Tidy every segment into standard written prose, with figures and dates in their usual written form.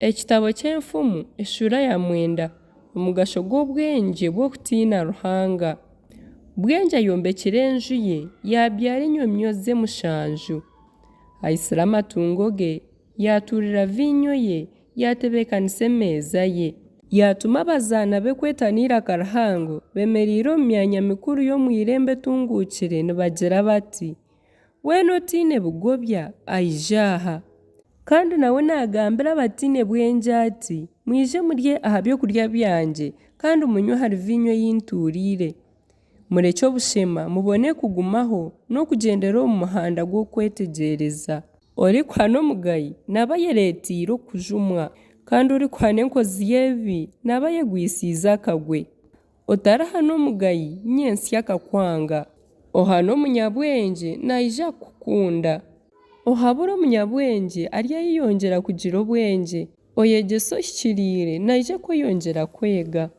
Ekitabo ky'enfumu eshura ya 9 omugasho gw'obwengye bw'okutiina Ruhanga. Bwengye ayombekire enju ye yabyara enyomyo ze 7. Ahisire amatungo ge yaturira vinyo ye yatebekanisa emeeza ye. Yatuma abazaana be kwetaniira Ruhango bemereire omu myanya mikuru y'omwirembe etungukire nibagira bati weena otiine bugobya aije aha. Kandi nawe nagambira abatiine bwengye ati mwije murye aha byokurya byangye kandi munywe hari vinyo yinturiire. Mureke obushema mubone kugumaho n'okugyendera omu muhanda gw'okwetegyereza. Orikuhana omugayi naba yeretiire okujumwa kandi orikuhana enkozi y'ebibi naba yegwisize akagwe. Otarahana omugayi nyensi akakwanga. Ohana omunyabwengye naija kukunda. Ohabura omunyabwengye arya yiyongera kugira obwengye. Oyegyesa ohikiriire naija kweyongera kwega.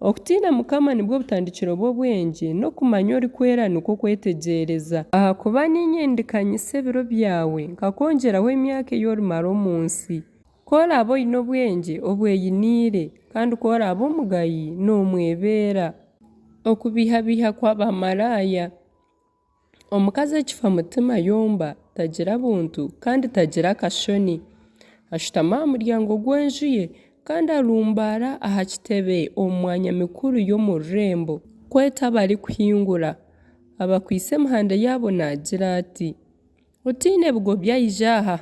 Okutiina Mukama nibwo butandikiro bw'obwengye n'okumanya orikwera nikwo kwetegyereza. Ahakuba ninyendekanyisa ebiro byawe nkakongyeraho emyaka ey'orimara omu nsi. Koraba oine obwengye obweyiniire kandi koraba omugayi n'omwebeera. Okubihabiha kw'abamaraya. Omukazi ekifa mutima yomba tagira buntu kandi tagira akashoni. Ashutama aha muryango gw'enju ye kandi arumbaara aha kitebe omu mwanya mikuru y'omu rurembo kweta abarikuhingura. Abakwise emihanda yaabo nagira ati otiine bugobya aije aha.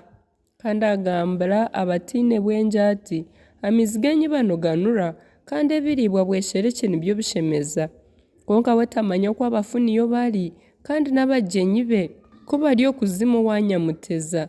Kandi agambira abatiine bwengye ati amaizi genyu banoganura kandi ebiriibwa bwesherekye nibyo bishemeza. Konka we tamanya oku abafu niyo bari kandi n'abagyenyi be ko bari okuzimu wanyamuteza.